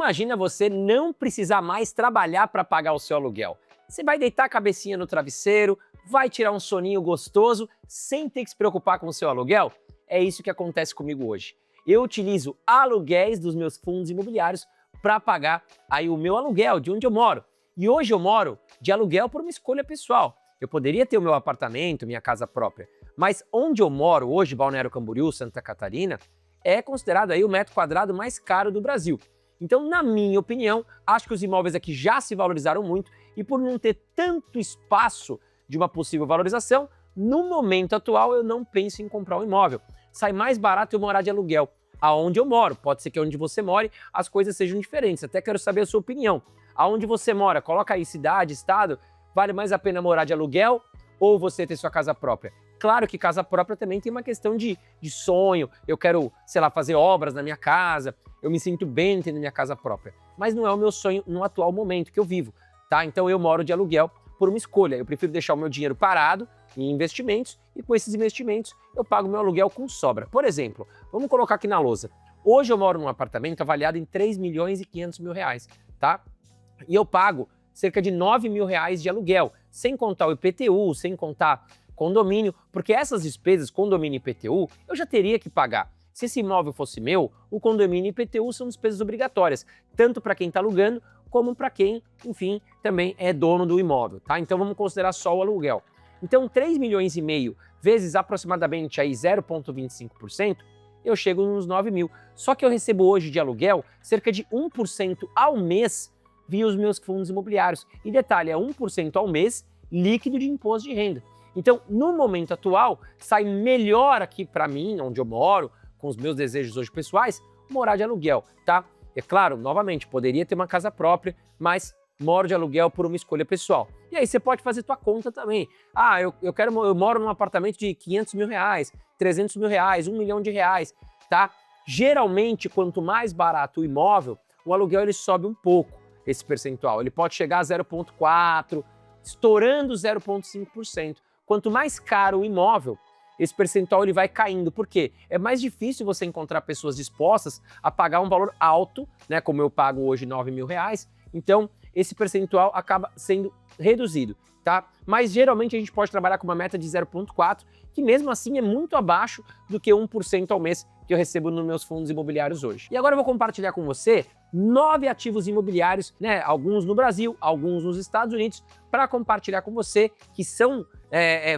Imagina você não precisar mais trabalhar para pagar o seu aluguel. Você vai deitar a cabecinha no travesseiro, vai tirar um soninho gostoso sem ter que se preocupar com o seu aluguel? É isso que acontece comigo hoje. Eu utilizo aluguéis dos meus fundos imobiliários para pagar aí o meu aluguel de onde eu moro. E hoje eu moro de aluguel por uma escolha pessoal. Eu poderia ter o meu apartamento, minha casa própria, mas onde eu moro hoje, Balneário Camboriú, Santa Catarina, é considerado aí o metro quadrado mais caro do Brasil. Então, na minha opinião, acho que os imóveis aqui já se valorizaram muito e por não ter tanto espaço de uma possível valorização, no momento atual eu não penso em comprar um imóvel. Sai mais barato eu morar de aluguel. Aonde eu moro, pode ser que onde você more as coisas sejam diferentes, até quero saber a sua opinião. Aonde você mora, coloca aí cidade, estado, vale mais a pena morar de aluguel ou você ter sua casa própria? Claro que casa própria também tem uma questão de sonho, eu quero, sei lá, fazer obras na minha casa, eu me sinto bem tendo minha casa própria, mas não é o meu sonho no atual momento que eu vivo, tá? Então eu moro de aluguel por uma escolha, eu prefiro deixar o meu dinheiro parado em investimentos e com esses investimentos eu pago meu aluguel com sobra. Por exemplo, vamos colocar aqui na lousa, hoje eu moro num apartamento avaliado em 3 milhões e 500 mil reais, tá? E eu pago cerca de 9 mil reais de aluguel, sem contar o IPTU, sem contar condomínio, porque essas despesas, condomínio e IPTU, eu já teria que pagar. Se esse imóvel fosse meu, o condomínio e IPTU são despesas obrigatórias, tanto para quem está alugando, como para quem, enfim, também é dono do imóvel, tá? Então vamos considerar só o aluguel. Então 3 milhões e meio vezes aproximadamente aí 0,25%, eu chego nos 9 mil. Só que eu recebo hoje de aluguel cerca de 1% ao mês via os meus fundos imobiliários. E detalhe, é 1% ao mês líquido de imposto de renda. Então, no momento atual, sai melhor aqui para mim, onde eu moro, com os meus desejos hoje pessoais, morar de aluguel, tá? É claro, novamente, poderia ter uma casa própria, mas moro de aluguel por uma escolha pessoal. E aí você pode fazer tua conta também. Ah, eu moro num apartamento de 500 mil reais, 300 mil reais, 1 milhão de reais, tá? Geralmente, quanto mais barato o imóvel, o aluguel ele sobe um pouco, esse percentual. Ele pode chegar a 0,4%, estourando 0,5%. Quanto mais caro o imóvel, esse percentual ele vai caindo. Por quê? É mais difícil você encontrar pessoas dispostas a pagar um valor alto, né, como eu pago hoje 9 mil reais, então esse percentual acaba sendo reduzido, tá? Mas geralmente a gente pode trabalhar com uma meta de 0,4%, que mesmo assim é muito abaixo do que 1% ao mês que eu recebo nos meus fundos imobiliários hoje. E agora eu vou compartilhar com você 9 ativos imobiliários, né, alguns no Brasil, alguns nos Estados Unidos, para compartilhar com você que são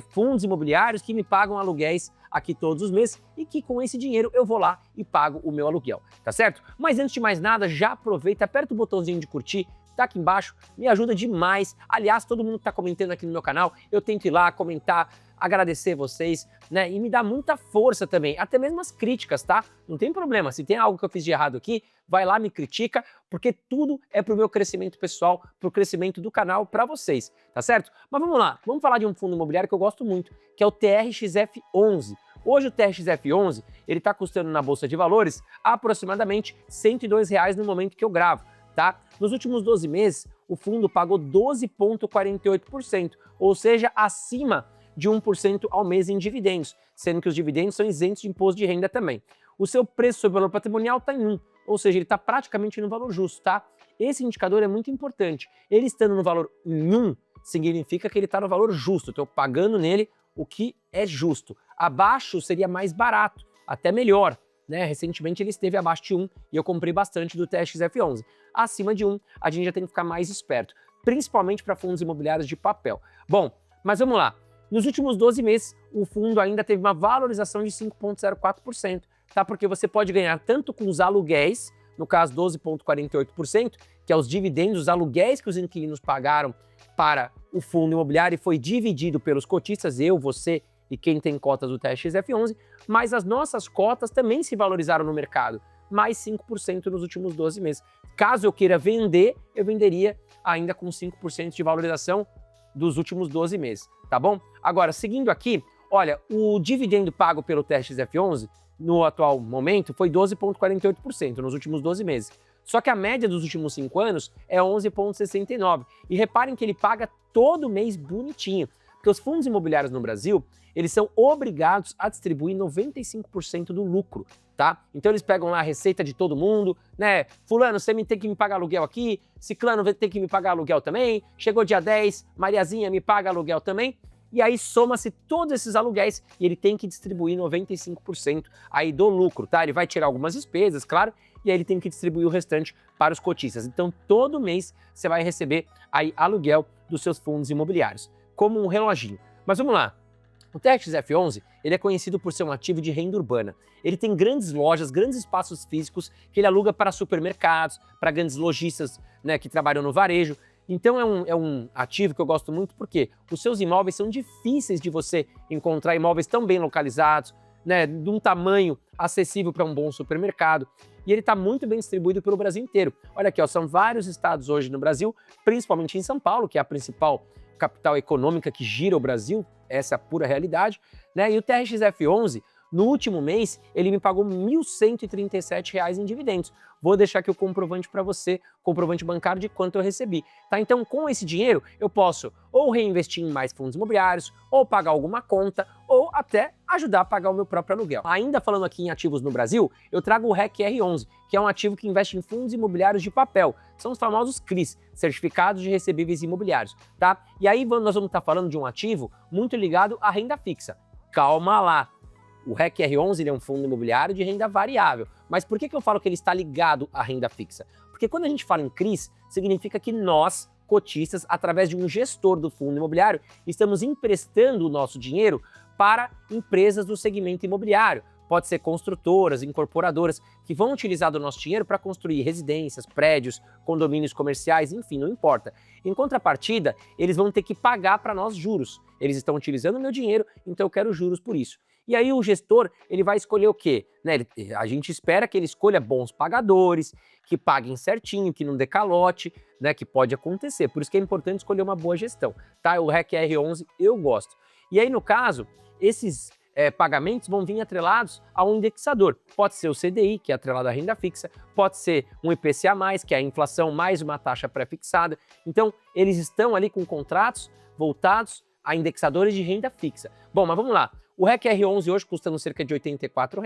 fundos imobiliários que me pagam aluguéis aqui todos os meses e que com esse dinheiro eu vou lá e pago o meu aluguel, tá certo? Mas antes de mais nada, já aproveita, aperta o botãozinho de curtir, tá aqui embaixo, me ajuda demais. Aliás, todo mundo que tá comentando aqui no meu canal, eu tento ir lá comentar, agradecer vocês, né? E me dá muita força também, até mesmo as críticas, tá? Não tem problema, se tem algo que eu fiz de errado aqui, vai lá, me critica, porque tudo é pro meu crescimento pessoal, pro crescimento do canal, para vocês, tá certo? Mas vamos lá, vamos falar de um fundo imobiliário que eu gosto muito, que é o TRXF11. Hoje o TRXF11, ele tá custando na Bolsa de Valores aproximadamente R$ 102 no momento que eu gravo, tá? Nos últimos 12 meses, o fundo pagou 12,48%, ou seja, acima de 1% ao mês em dividendos, sendo que os dividendos são isentos de imposto de renda também. O seu preço sobre o valor patrimonial está em 1, ou seja, ele está praticamente no valor justo, tá? Esse indicador é muito importante. Ele estando no valor em 1, significa que ele está no valor justo, estou pagando nele o que é justo. Abaixo seria mais barato, até melhor, né? Recentemente ele esteve abaixo de 1 e eu comprei bastante do TRXF11. Acima de 1, a gente já tem que ficar mais esperto, principalmente para fundos imobiliários de papel. Bom, mas vamos lá. Nos últimos 12 meses, o fundo ainda teve uma valorização de 5,04%, tá? Porque você pode ganhar tanto com os aluguéis, no caso 12,48%, que é os dividendos, os aluguéis que os inquilinos pagaram para o fundo imobiliário e foi dividido pelos cotistas, eu, você e quem tem cotas do TRXF11, mas as nossas cotas também se valorizaram no mercado, mais 5% nos últimos 12 meses. Caso eu queira vender, eu venderia ainda com 5% de valorização dos últimos 12 meses, tá bom? Agora, seguindo aqui, olha, o dividendo pago pelo TRXF11 no atual momento foi 12,48% nos últimos 12 meses. Só que a média dos últimos 5 anos é 11,69%. E reparem que ele paga todo mês bonitinho, porque os fundos imobiliários no Brasil, eles são obrigados a distribuir 95% do lucro, tá? Então eles pegam lá a receita de todo mundo, né? Fulano, você tem que me pagar aluguel aqui, Ciclano vai ter que me pagar aluguel também, chegou dia 10, Mariazinha me paga aluguel também, e aí soma-se todos esses aluguéis e ele tem que distribuir 95% aí do lucro, tá? Ele vai tirar algumas despesas, claro, e aí ele tem que distribuir o restante para os cotistas. Então todo mês você vai receber aí aluguel dos seus fundos imobiliários, como um reloginho. Mas vamos lá. O TRXF11, ele é conhecido por ser um ativo de renda urbana. Ele tem grandes lojas, grandes espaços físicos que ele aluga para supermercados, para grandes lojistas, né, que trabalham no varejo. Então é um ativo que eu gosto muito porque os seus imóveis são difíceis de você encontrar imóveis tão bem localizados, né, de um tamanho acessível para um bom supermercado. E ele está muito bem distribuído pelo Brasil inteiro. Olha aqui, ó, são vários estados hoje no Brasil, principalmente em São Paulo, que é a principal capital econômica que gira o Brasil, essa é a pura realidade, né? E o TRXF11, no último mês, ele me pagou R$ 1.137 em dividendos. Vou deixar aqui o comprovante para você, comprovante bancário de quanto eu recebi, tá? Então, com esse dinheiro, eu posso ou reinvestir em mais fundos imobiliários, ou pagar alguma conta, ou até ajudar a pagar o meu próprio aluguel. Ainda falando aqui em ativos no Brasil, eu trago o REC-R11, que é um ativo que investe em fundos imobiliários de papel. São os famosos CRIs, Certificados de Recebíveis Imobiliários, tá? E aí nós vamos estar falando de um ativo muito ligado à renda fixa. Calma lá! O REC-R11 ele é um fundo imobiliário de renda variável. Mas por que eu falo que ele está ligado à renda fixa? Porque quando a gente fala em CRIs, significa que nós, cotistas, através de um gestor do fundo imobiliário, estamos emprestando o nosso dinheiro para empresas do segmento imobiliário. Pode ser construtoras, incorporadoras, que vão utilizar do nosso dinheiro para construir residências, prédios, condomínios comerciais, enfim, não importa. Em contrapartida, eles vão ter que pagar para nós juros. Eles estão utilizando o meu dinheiro, então eu quero juros por isso. E aí o gestor, ele vai escolher o quê? Né, a gente espera que ele escolha bons pagadores, que paguem certinho, que não dê calote, né, que pode acontecer. Por isso que é importante escolher uma boa gestão, tá? O REC-R11 eu gosto. E aí, no caso, esses pagamentos vão vir atrelados a um indexador. Pode ser o CDI, que é atrelado à renda fixa, pode ser um IPCA+, que é a inflação mais uma taxa pré-fixada. Então, eles estão ali com contratos voltados a indexadores de renda fixa. Bom, mas vamos lá. O REC-R11 hoje custando cerca de R$ 84,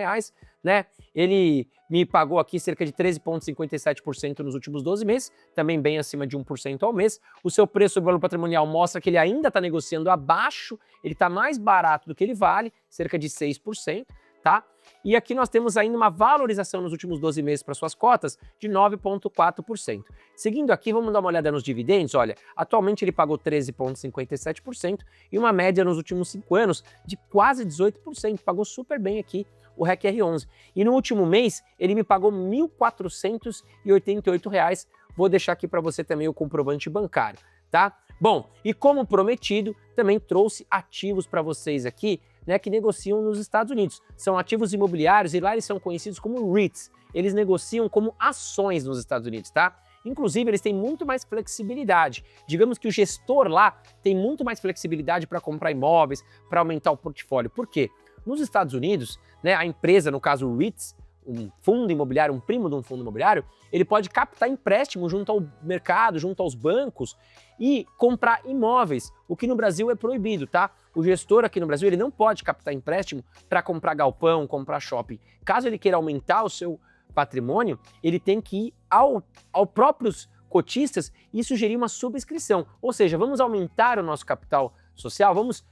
né? Ele me pagou aqui cerca de 13,57% nos últimos 12 meses, também bem acima de 1% ao mês. O seu preço sobre valor patrimonial mostra que ele ainda está negociando abaixo, ele está mais barato do que ele vale, cerca de 6%, tá? E aqui nós temos ainda uma valorização nos últimos 12 meses para suas cotas de 9,4%. Seguindo aqui, vamos dar uma olhada nos dividendos. Olha, atualmente ele pagou 13,57% e uma média nos últimos 5 anos de quase 18%. Pagou super bem aqui o REC-R11. E no último mês, ele me pagou R$ 1.488. Vou deixar aqui para você também o comprovante bancário, tá? Bom, e como prometido, também trouxe ativos para vocês aqui, né, que negociam nos Estados Unidos. São ativos imobiliários e lá eles são conhecidos como REITs. Eles negociam como ações nos Estados Unidos, tá? Inclusive, eles têm muito mais flexibilidade. Digamos que o gestor lá tem muito mais flexibilidade para comprar imóveis, para aumentar o portfólio. Por quê? Nos Estados Unidos, né, a empresa, no caso o REITs, um fundo imobiliário, um primo de um fundo imobiliário, ele pode captar empréstimo junto ao mercado, junto aos bancos e comprar imóveis, o que no Brasil é proibido, tá? O gestor aqui no Brasil, ele não pode captar empréstimo para comprar galpão, comprar shopping. Caso ele queira aumentar o seu patrimônio, ele tem que ir ao próprios cotistas e sugerir uma subscrição. Ou seja, vamos aumentar o nosso capital social, vamos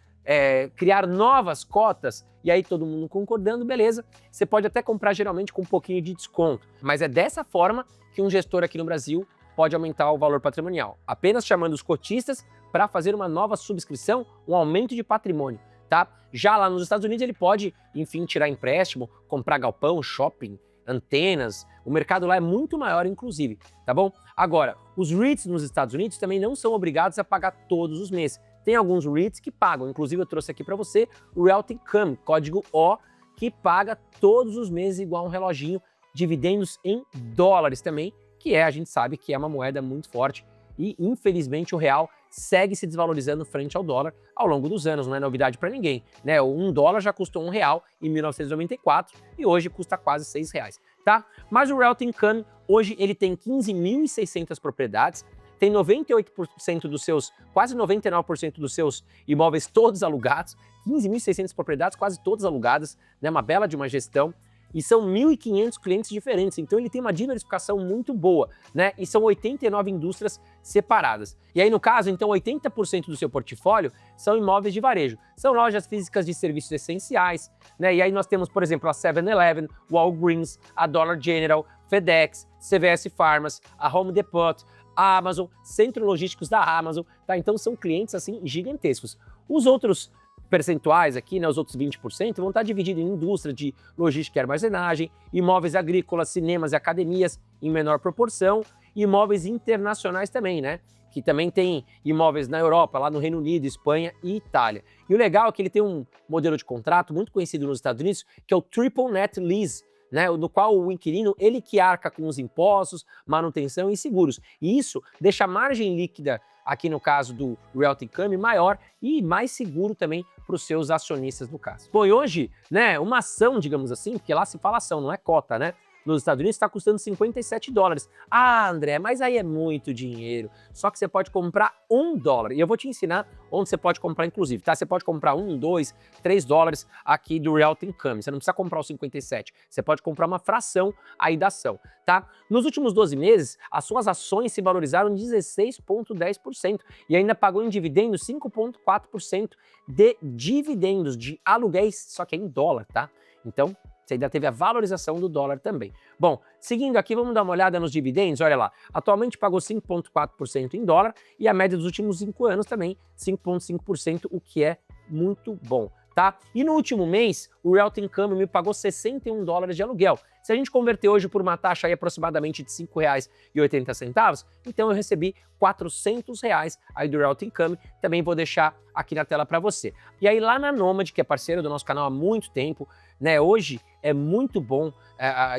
criar novas cotas, e aí todo mundo concordando, beleza, você pode até comprar geralmente com um pouquinho de desconto, mas é dessa forma que um gestor aqui no Brasil pode aumentar o valor patrimonial, apenas chamando os cotistas para fazer uma nova subscrição, um aumento de patrimônio, tá? Já lá nos Estados Unidos ele pode, enfim, tirar empréstimo, comprar galpão, shopping, antenas, o mercado lá é muito maior inclusive, tá bom? Agora, os REITs nos Estados Unidos também não são obrigados a pagar todos os meses. Tem alguns REITs que pagam, inclusive eu trouxe aqui para você o Realty Income, código O, que paga todos os meses igual um reloginho, dividendos em dólares também, que a gente sabe que é uma moeda muito forte e infelizmente o real segue se desvalorizando frente ao dólar ao longo dos anos, não é novidade para ninguém, né? Um dólar já custou R$ 1 em 1994 e hoje custa quase R$ 6, tá? Mas o Realty Income hoje ele tem 15.600 propriedades, tem 98% dos seus, quase 99% dos seus imóveis todos alugados, 15.600 propriedades, quase todas alugadas, né? Uma bela de uma gestão. e são 1.500 clientes diferentes, então ele tem uma diversificação muito boa, né? E são 89 indústrias separadas. E aí, no caso, então, 80% do seu portfólio são imóveis de varejo, são lojas físicas de serviços essenciais, né? E aí nós temos, por exemplo, a 7-Eleven, Walgreens, a Dollar General, FedEx, CVS Pharmacy, a Home Depot, a Amazon, centros logísticos da Amazon, tá? Então são clientes assim gigantescos. Os outros percentuais aqui, né, os outros 20%, vão estar divididos em indústria de logística e armazenagem, imóveis agrícolas, cinemas e academias em menor proporção, e imóveis internacionais também, né? Que também tem imóveis na Europa, lá no Reino Unido, Espanha e Itália. E o legal é que ele tem um modelo de contrato muito conhecido nos Estados Unidos, que é o Triple Net Lease, né, no qual o inquilino, ele que arca com os impostos, manutenção e seguros. E isso deixa a margem líquida, aqui no caso do Realty Income, maior e mais seguro também para os seus acionistas no caso. Bom, e hoje, né, uma ação, digamos assim, porque lá se fala ação, não é cota, né? Nos Estados Unidos está custando $57. Ah, André, mas aí é muito dinheiro. Só que você pode comprar $1. E eu vou te ensinar onde você pode comprar, inclusive, tá? Você pode comprar $1, $2, $3 aqui do Realty Income. Você não precisa comprar os 57. Você pode comprar uma fração aí da ação, tá? Nos últimos 12 meses, as suas ações se valorizaram 16,10% e ainda pagou em dividendos 5,4% de dividendos de aluguéis, só que é em dólar, tá? Então, você ainda teve a valorização do dólar também. Bom, seguindo aqui, vamos dar uma olhada nos dividendos. Olha lá, atualmente pagou 5,4% em dólar e a média dos últimos 5 anos também 5,5%, o que é muito bom, tá? E no último mês, o Realty Income me pagou $61 de aluguel. Se a gente converter hoje por uma taxa aí aproximadamente de R$ 5,80, então eu recebi R$ 400 aí do Realty Income, também vou deixar aqui na tela para você. E aí lá na Nomad, que é parceira do nosso canal há muito tempo, né, hoje é muito bom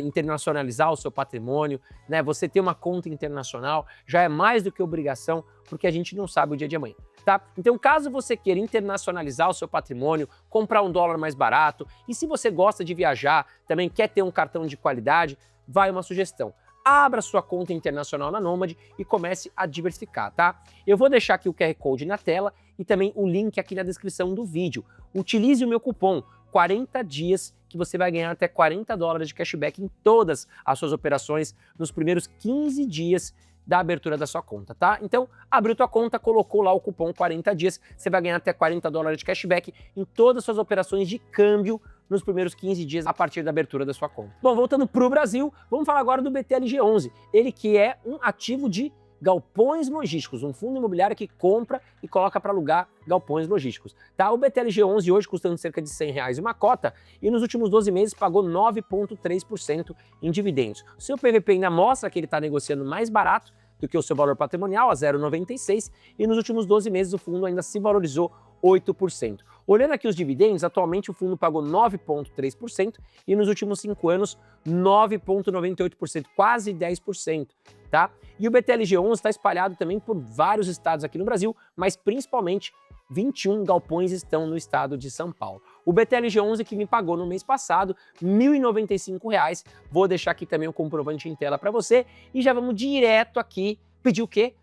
internacionalizar o seu patrimônio, né, você ter uma conta internacional já é mais do que obrigação, porque a gente não sabe o dia de amanhã. Tá? Então, caso você queira internacionalizar o seu patrimônio, comprar um dólar mais barato, e se você gosta de viajar, também quer ter um cartão de qualidade, vai uma sugestão. Abra sua conta internacional na Nomad e comece a diversificar, tá? Eu vou deixar aqui o QR Code na tela e também o link aqui na descrição do vídeo. Utilize o meu cupom 40 dias que você vai ganhar até $40 de cashback em todas as suas operações nos primeiros 15 dias da abertura da sua conta, tá? Então, abriu tua conta, colocou lá o cupom 40 dias, você vai ganhar até $40 de cashback em todas as suas operações de câmbio nos primeiros 15 dias a partir da abertura da sua conta. Bom, voltando para o Brasil, vamos falar agora do BTLG11, ele que é um ativo de galpões logísticos, um fundo imobiliário que compra e coloca para alugar galpões logísticos. Tá? O BTLG11 hoje custando cerca de R$100 uma cota e nos últimos 12 meses pagou 9,3% em dividendos. O seu PVP ainda mostra que ele está negociando mais barato do que o seu valor patrimonial, a 0,96, e nos últimos 12 meses o fundo ainda se valorizou 8%. Olhando aqui os dividendos, atualmente o fundo pagou 9,3% e nos últimos 5 anos 9,98%, quase 10%, tá? E o BTLG11 está espalhado também por vários estados aqui no Brasil, mas principalmente 21 galpões estão no estado de São Paulo. O BTLG11 que me pagou no mês passado R$ 1.095, vou deixar aqui também o comprovante em tela para você e já vamos direto aqui pedir o quê?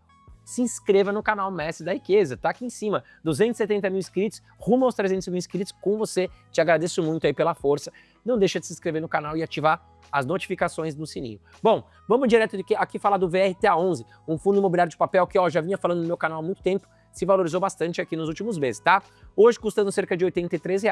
Se inscreva no canal Mestre da Riqueza, tá aqui em cima, 270 mil inscritos, rumo aos 300 mil inscritos com você, te agradeço muito aí pela força, não deixa de se inscrever no canal e ativar as notificações no sininho. Bom, vamos direto aqui falar do VRTA11, um fundo imobiliário de papel que já vinha falando no meu canal há muito tempo, se valorizou bastante aqui nos últimos meses, tá? Hoje custando cerca de R$ 83,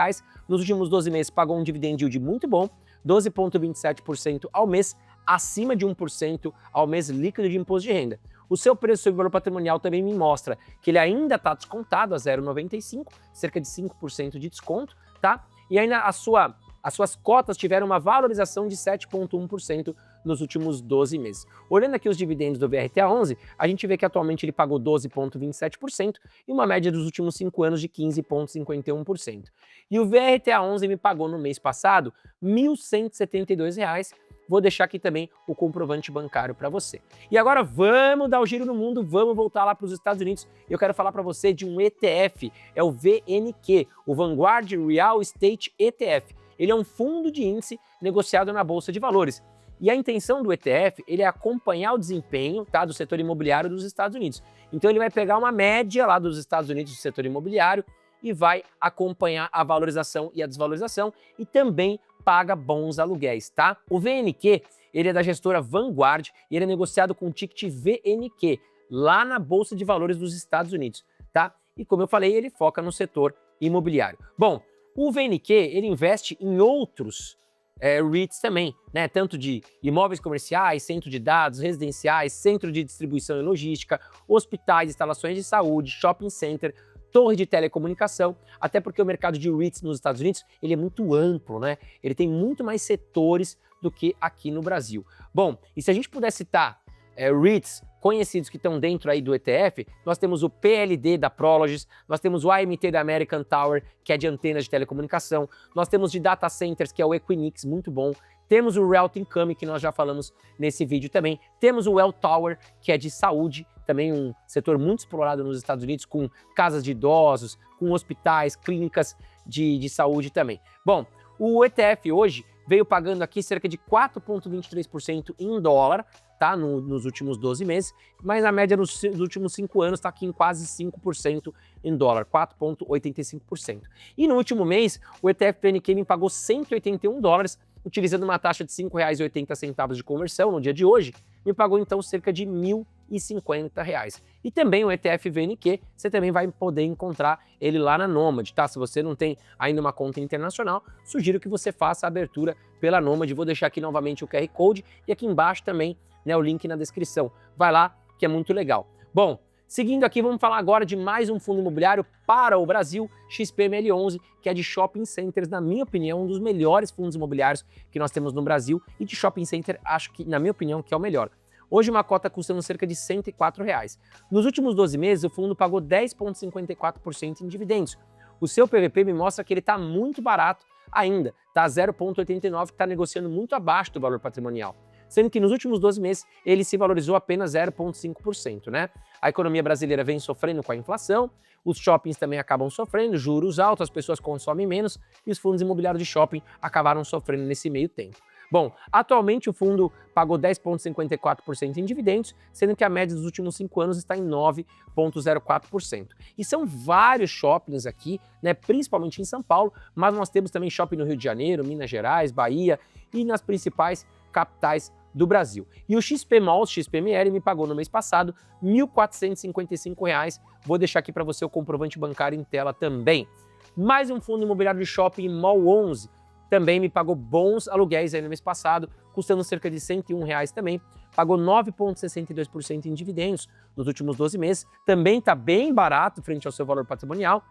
nos últimos 12 meses pagou um dividend yield muito bom, 12,27% ao mês, acima de 1% ao mês líquido de imposto de renda. O seu preço sobre valor patrimonial também me mostra que ele ainda está descontado a 0,95, cerca de 5% de desconto, tá? E ainda as suas cotas tiveram uma valorização de 7,1% nos últimos 12 meses. Olhando aqui os dividendos do VRTA11, a gente vê que atualmente ele pagou 12,27% e uma média dos últimos 5 anos de 15,51%. E o VRTA11 me pagou no mês passado R$ 1.172. Vou deixar aqui também o comprovante bancário para você. E agora vamos dar o giro no mundo, vamos voltar lá para os Estados Unidos. Eu quero falar para você de um ETF, é o VNQ, o Vanguard Real Estate ETF. Ele é um fundo de índice negociado na Bolsa de Valores. E a intenção do ETF ele é acompanhar o desempenho, tá, do setor imobiliário dos Estados Unidos. Então ele vai pegar uma média lá dos Estados Unidos do setor imobiliário e vai acompanhar a valorização e a desvalorização e também paga bons aluguéis, tá? O VNQ, ele é da gestora Vanguard e ele é negociado com o ticket VNQ, lá na Bolsa de Valores dos Estados Unidos, tá? E como eu falei, ele foca no setor imobiliário. Bom, o VNQ, ele investe em outros REITs também, né? Tanto de imóveis comerciais, centro de dados, residenciais, centro de distribuição e logística, hospitais, instalações de saúde, shopping center, torre de telecomunicação, até porque o mercado de REITs nos Estados Unidos, ele é muito amplo, né? Ele tem muito mais setores do que aqui no Brasil. Bom, e se a gente puder citar REITs conhecidos que estão dentro aí do ETF, nós temos o PLD da Prologis, nós temos o AMT da American Tower, que é de antenas de telecomunicação, nós temos de data centers, que é o Equinix, muito bom, temos o Realty Income, que nós já falamos nesse vídeo também, temos o Welltower, que é de saúde, também um setor muito explorado nos Estados Unidos, com casas de idosos, com hospitais, clínicas de saúde também. Bom, o ETF hoje veio pagando aqui cerca de 4,23% em dólar, tá? Nos últimos 12 meses, mas a média nos últimos 5 anos está aqui em quase 5% em dólar, 4,85%. E no último mês, o ETF PNQ me pagou 181 dólares, utilizando uma taxa de R$ 5,80 de conversão no dia de hoje, me pagou então cerca de R$ 1.050. E também o ETF VNQ, você também vai poder encontrar ele lá na Nomad, tá? Se você não tem ainda uma conta internacional, sugiro que você faça a abertura pela Nomad. Vou deixar aqui novamente o QR Code e aqui embaixo também, né, o link na descrição. Vai lá, que é muito legal. Bom, seguindo aqui, vamos falar agora de mais um fundo imobiliário para o Brasil, XPML11, que é de shopping centers, na minha opinião, um dos melhores fundos imobiliários que nós temos no Brasil, e de shopping center, acho que, na minha opinião, que é o melhor. Hoje uma cota custando cerca de R$ 104. Nos últimos 12 meses, o fundo pagou 10,54% em dividendos. O seu PVP me mostra que ele está muito barato ainda, está 0,89, que está negociando muito abaixo do valor patrimonial. Sendo que nos últimos 12 meses ele se valorizou apenas 0,5%, né? A economia brasileira vem sofrendo com a inflação, os shoppings também acabam sofrendo, juros altos, as pessoas consomem menos e os fundos imobiliários de shopping acabaram sofrendo nesse meio tempo. Bom, atualmente o fundo pagou 10,54% em dividendos, sendo que a média dos últimos 5 anos está em 9,04%. E são vários shoppings aqui, né, principalmente em São Paulo, mas nós temos também shopping no Rio de Janeiro, Minas Gerais, Bahia e nas principais capitais do Brasil. E o XP Malls, XPML, me pagou no mês passado R$ 1.455. Vou deixar aqui para você o comprovante bancário em tela também. Mais um fundo imobiliário de shopping, Mall 11, também me pagou bons aluguéis aí no mês passado, custando cerca de R$ 101 também, pagou 9,62% em dividendos nos últimos 12 meses, também está bem barato frente ao seu valor patrimonial,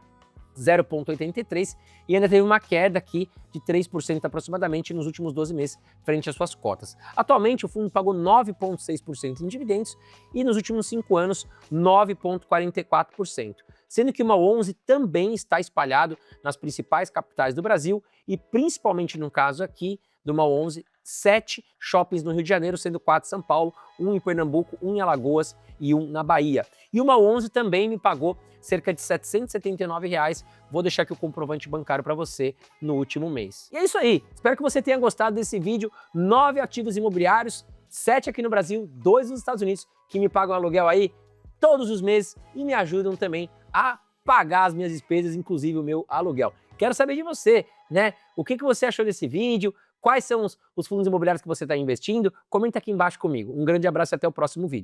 0,83, e ainda teve uma queda aqui de 3% aproximadamente nos últimos 12 meses frente às suas cotas. Atualmente o fundo pagou 9,6% em dividendos e nos últimos 5 anos 9,44%. Sendo que o Mall 11 também está espalhado nas principais capitais do Brasil e principalmente no caso aqui do Mall 11, 7 shoppings no Rio de Janeiro, sendo 4 em São Paulo, 1 em Pernambuco, 1 em Alagoas e 1 na Bahia. E o Mall 11 também me pagou cerca de R$ 779. Vou deixar aqui o comprovante bancário para você no último mês. E é isso aí. Espero que você tenha gostado desse vídeo. 9 ativos imobiliários, 7 aqui no Brasil, 2 nos Estados Unidos, que me pagam aluguel aí todos os meses e me ajudam também a pagar as minhas despesas, inclusive o meu aluguel. Quero saber de você, né? O que você achou desse vídeo? Quais são os fundos imobiliários que você está investindo? Comenta aqui embaixo comigo. Um grande abraço e até o próximo vídeo.